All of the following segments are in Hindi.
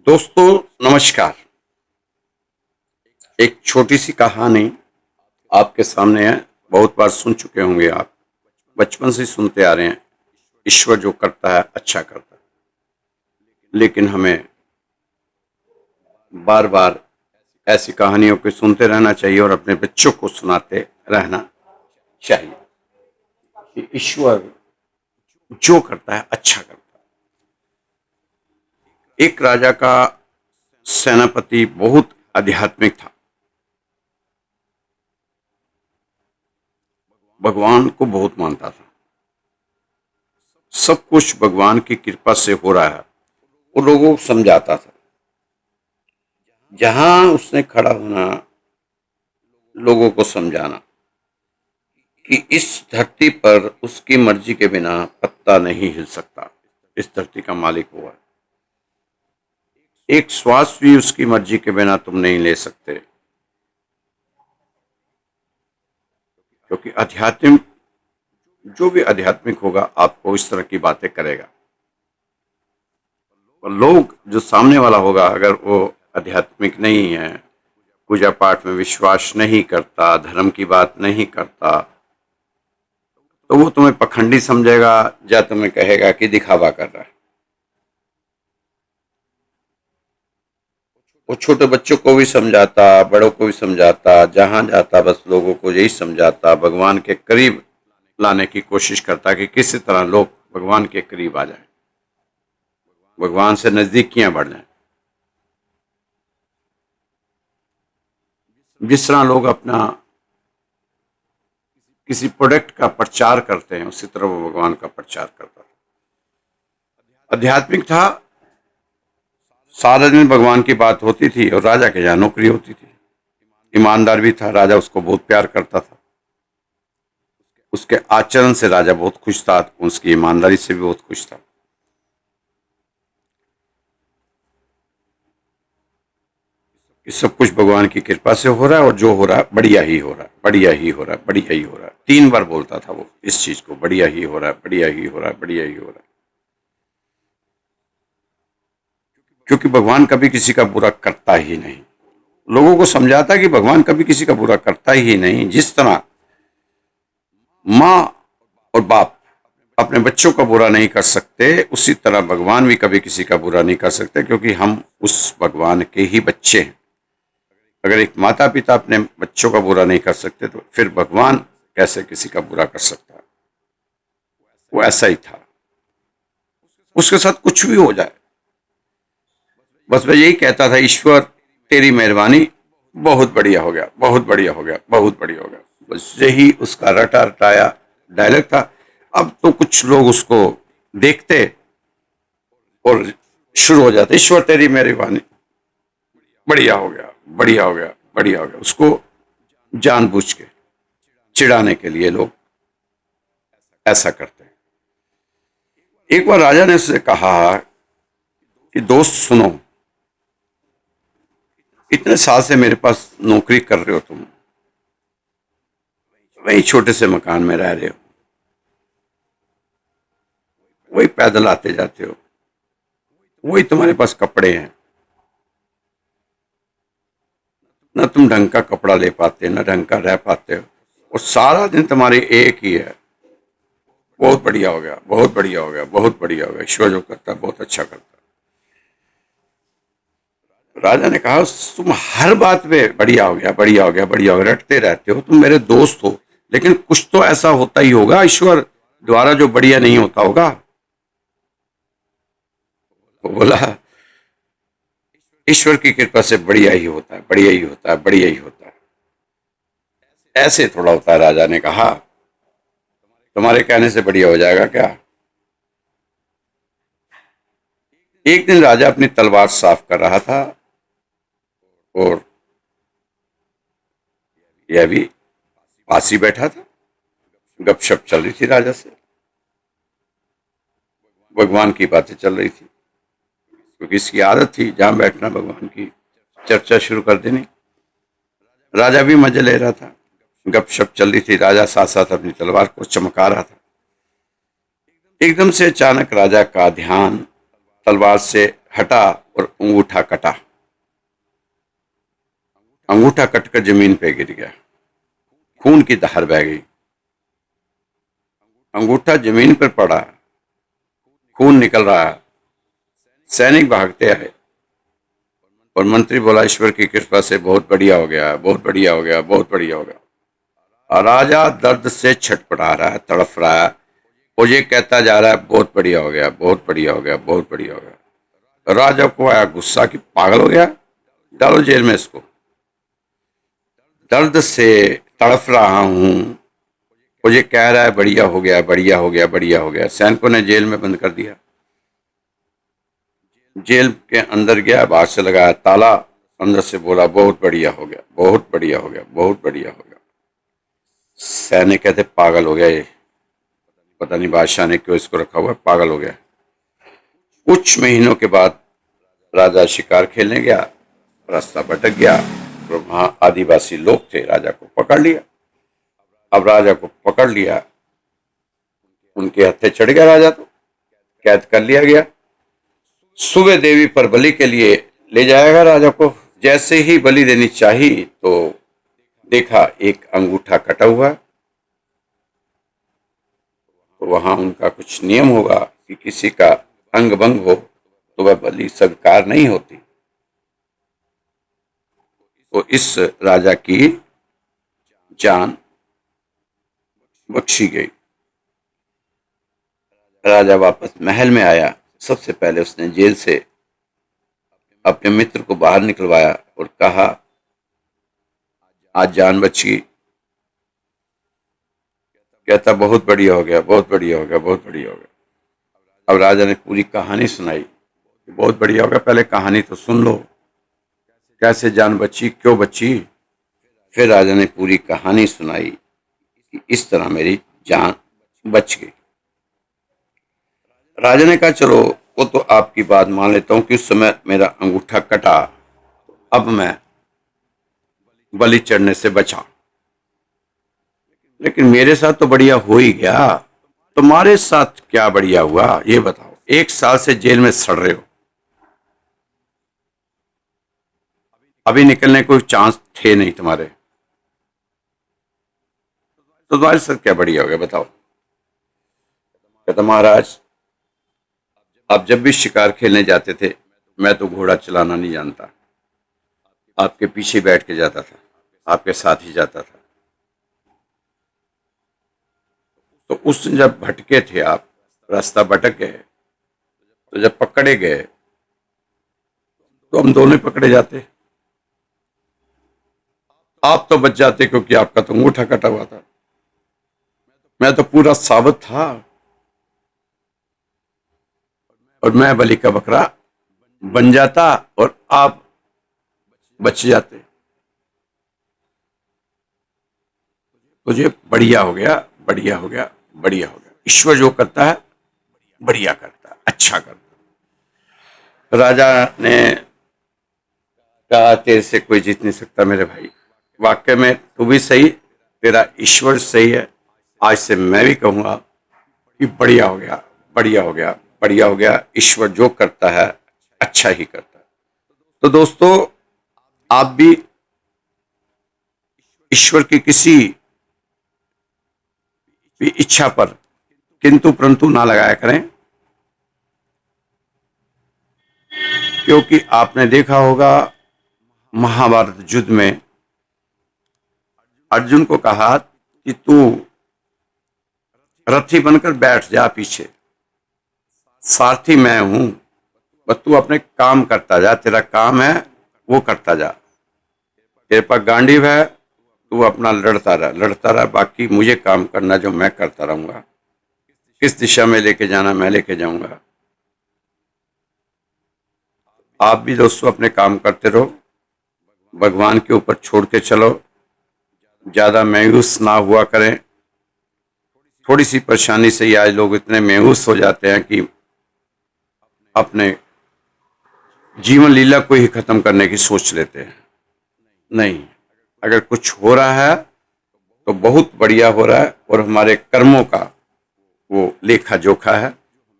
दोस्तों नमस्कार। एक छोटी सी कहानी आपके सामने है। बहुत बार सुन चुके होंगे आप, बचपन से सुनते आ रहे हैं। ईश्वर जो करता है अच्छा करता है, लेकिन हमें बार बार ऐसी कहानियों को सुनते रहना चाहिए और अपने बच्चों को सुनाते रहना चाहिए कि ईश्वर जो करता है अच्छा करता है। एक राजा का सेनापति बहुत आध्यात्मिक था, भगवान को बहुत मानता था। सब कुछ भगवान की कृपा से हो रहा है, वो लोगों को समझाता था। जहां उसने खड़ा होना, लोगों को समझाना कि इस धरती पर उसकी मर्जी के बिना पत्ता नहीं हिल सकता। इस धरती का मालिक हुआ है। एक श्वास भी उसकी मर्जी के बिना तुम नहीं ले सकते, क्योंकि आध्यात्मिक, जो भी आध्यात्मिक होगा आपको इस तरह की बातें करेगा। और लोग, जो सामने वाला होगा, अगर वो आध्यात्मिक नहीं है, पूजा पाठ में विश्वास नहीं करता, धर्म की बात नहीं करता, तो वो तुम्हें पखंडी समझेगा या तुम्हें कहेगा कि दिखावा कर रहा है। वो छोटे बच्चों को भी समझाता, बड़ों को भी समझाता, जहां जाता बस लोगों को यही समझाता, भगवान के करीब लाने की कोशिश करता कि किसी तरह लोग भगवान के करीब आ जाएं, भगवान से नजदीकियां बढ़ जाएं। जिस तरह लोग अपना किसी प्रोडक्ट का प्रचार करते हैं, उसी तरह वो भगवान का प्रचार करता था। आध्यात्मिक था, सारा दिन भगवान की बात होती थी और राजा के यहाँ नौकरी होती थी। ईमानदार भी था, राजा उसको बहुत प्यार करता था। उसके आचरण से राजा बहुत खुश था, उसकी ईमानदारी से भी बहुत खुश था। कि सब कुछ भगवान की कृपा से हो रहा है और जो हो रहा है बढ़िया ही हो रहा है, बढ़िया ही हो रहा है, बढ़िया ही हो रहा है। 3 बार बोलता था वो इस चीज को, बढ़िया ही हो रहा है, बढ़िया ही हो रहा है, बढ़िया ही हो रहा है। क्योंकि भगवान कभी किसी का बुरा करता ही नहीं। लोगों को समझाता कि भगवान कभी किसी का बुरा करता ही नहीं। जिस तरह माँ और बाप अपने बच्चों का बुरा नहीं कर सकते, उसी तरह भगवान भी कभी किसी का बुरा नहीं कर सकते, क्योंकि हम उस भगवान के ही बच्चे हैं। अगर एक माता पिता अपने बच्चों का बुरा नहीं कर सकते, तो फिर भगवान कैसे किसी का बुरा कर सकता है। वो ऐसा ही था। उसके साथ कुछ भी हो जाए, बस मैं यही कहता था, ईश्वर तेरी मेहरबानी, बहुत बढ़िया हो गया, बहुत बढ़िया हो गया, बहुत बढ़िया हो गया। बस यही उसका रटा रटाया डायलॉग था। अब तो कुछ लोग उसको देखते और शुरू हो जाते, ईश्वर तेरी मेहरबानी, बढ़िया हो गया, बढ़िया हो गया, बढ़िया हो गया। उसको जानबूझ के चिढ़ाने के लिए लोग ऐसा करते हैं। एक बार राजा ने उससे कहा कि दोस्त सुनो, इतने साल से मेरे पास नौकरी कर रहे हो तुम, वही छोटे से मकान में रह रहे हो, वही पैदल आते जाते हो, वही तुम्हारे पास कपड़े हैं, न तुम ढंग का कपड़ा ले पाते, न ढंग का रह पाते हो, और सारा दिन तुम्हारी एक ही है, बहुत बढ़िया हो गया, बहुत बढ़िया हो गया, बहुत बढ़िया हो गया, ईश्वर जो करता है बहुत अच्छा करता है। राजा ने कहा तुम हर बात में बढ़िया हो गया, बढ़िया हो गया, बढ़िया हो गया रटते रहते हो, तुम मेरे दोस्त हो, लेकिन कुछ तो ऐसा होता ही होगा ईश्वर द्वारा जो बढ़िया नहीं होता होगा। वो बोला ईश्वर की कृपा से बढ़िया ही होता है, बढ़िया ही होता है, बढ़िया ही होता है। ऐसे थोड़ा होता है। राजा ने कहा तुम्हारे कहने से बढ़िया हो जाएगा क्या। एक दिन राजा अपनी तलवार साफ कर रहा था और यह भी पास ही बैठा था। गपशप चल रही थी राजा से, भगवान की बातें चल रही थी, क्योंकि इसकी आदत थी जहां बैठना भगवान की चर्चा शुरू कर देनी। राजा भी मजे ले रहा था, गपशप चल रही थी, राजा साथ साथ अपनी तलवार को चमका रहा था। एकदम से अचानक राजा का ध्यान तलवार से हटा और अंगूठा कटा। अंगूठा कटकर जमीन पे गिर गया। खून की धार बह गई। अंगूठा जमीन पर पड़ा, खून निकल रहा है। सैनिक भागते आए और मंत्री बोला, ईश्वर की कृपा से बहुत बढ़िया हो गया, बहुत बढ़िया हो गया, बहुत बढ़िया हो गया। और राजा दर्द से छटपटा रहा है, तड़फ रहा है और ये कहता जा रहा है, बहुत बढ़िया हो गया, बहुत बढ़िया हो गया, बहुत बढ़िया हो गया। राजा को आया गुस्सा कि पागल हो गया, डालो जेल में इसको। दर्द से तड़फ रहा हूं और ये कह रहा है बढ़िया हो गया, बढ़िया हो गया, बढ़िया हो गया। सैनिकों ने जेल में बंद कर दिया। जेल के अंदर गया, बाहर से लगाया ताला, अंदर से बोला, बहुत बढ़िया हो गया, बहुत बढ़िया हो गया, बहुत बढ़िया हो गया। सैनिक कहते, पागल हो गया ये, पता नहीं बादशाह ने क्यों इसको रखा हुआ है, पागल हो गया। कुछ महीनों के बाद राजा शिकार खेलने गया, रास्ता भटक गया और वहां आदिवासी लोग थे, राजा को पकड़ लिया। अब राजा को पकड़ लिया, उनके हत्थे चढ़ गया राजा, तो कैद कर लिया गया। सुबह देवी पर बलि के लिए ले जाएगा राजा को। जैसे ही बलि देनी चाहिए तो देखा एक अंगूठा कटा हुआ। तो वहां उनका कुछ नियम होगा कि किसी का अंग भंग हो तो वह बलि स्वीकार नहीं होती। तो इस राजा की जान बख्शी गई। राजा वापस महल में आया। सबसे पहले उसने जेल से अपने मित्र को बाहर निकलवाया और कहा, आज जान बची। कहता, बहुत बढ़िया हो गया, बहुत बढ़िया हो गया, बहुत बढ़िया हो गया। अब राजा ने पूरी कहानी सुनाई। बहुत बढ़िया हो गया, पहले कहानी तो सुन लो, कैसे जान बची, क्यों बची। फिर राजा ने पूरी कहानी सुनाई कि इस तरह मेरी जान बच गई। राजा ने कहा, चलो वो तो आपकी बात मान लेता हूं कि उस समय मेरा अंगूठा कटा, अब मैं बलि चढ़ने से बचा, लेकिन मेरे साथ तो बढ़िया हो ही गया। तुम्हारे साथ क्या बढ़िया हुआ ये बताओ। 1 साल से जेल में सड़ रहे हो, अभी निकलने कोई चांस थे नहीं तुम्हारे, तो तुम्हारे साथ क्या बढ़िया हो गया बताओ। कहता, महाराज आप जब भी शिकार खेलने जाते थे, मैं तो घोड़ा चलाना नहीं जानता, आपके पीछे बैठ के जाता था, आपके साथ ही जाता था। तो उस दिन जब भटके थे आप, रास्ता भटक गए, तो जब पकड़े गए तो हम दोनों पकड़े जाते। आप तो बच जाते क्योंकि आपका तो अंगूठा कटा हुआ था, मैं तो पूरा साबित था और मैं बलि का बकरा बन जाता और आप बच जाते। तुझे बढ़िया हो गया, बढ़िया हो गया, बढ़िया हो गया। ईश्वर जो करता है बढ़िया करता है, अच्छा करता है। राजा ने कहा, तेरे से कोई जीत नहीं सकता मेरे भाई, वाकई में तू भी सही, तेरा ईश्वर सही है। आज से मैं भी कहूंगा कि बढ़िया हो गया, बढ़िया हो गया, बढ़िया हो गया। ईश्वर जो करता है अच्छा ही करता है। तो दोस्तों, आप भी ईश्वर की किसी भी इच्छा पर किंतु परंतु ना लगाया करें, क्योंकि आपने देखा होगा महाभारत युद्ध में अर्जुन को कहा कि तू रथी बनकर बैठ जा पीछे, सारथी मैं हूं, बस तू अपने काम करता जा, तेरा काम है वो करता जा, तेरे पास गांडीव है, तू अपना लड़ता रहा, बाकी मुझे काम करना जो मैं करता रहूंगा। किस दिशा में लेके जाना मैं लेके जाऊंगा। आप भी दोस्तों अपने काम करते रहो, भगवान के ऊपर छोड़ के चलो, ज्यादा मायूस ना हुआ करें। थोड़ी सी परेशानी से ही आज लोग इतने मायूस हो जाते हैं कि अपने जीवन लीला को ही खत्म करने की सोच लेते हैं। नहीं, अगर कुछ हो रहा है तो बहुत बढ़िया हो रहा है और हमारे कर्मों का वो लेखा जोखा है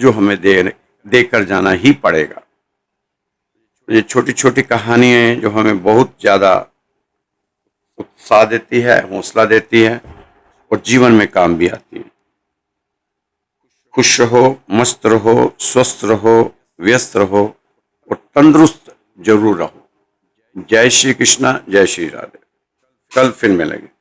जो हमें देकर जाना ही पड़ेगा। ये छोटी छोटी कहानियाँ जो हमें बहुत ज़्यादा उत्साह देती है, हौसला देती है और जीवन में काम भी आती है। खुश रहो, मस्त रहो, स्वस्थ रहो, व्यस्त रहो और तंदुरुस्त जरूर रहो। जय श्री कृष्णा, जय श्री राधे। कल फिर मिलेंगे।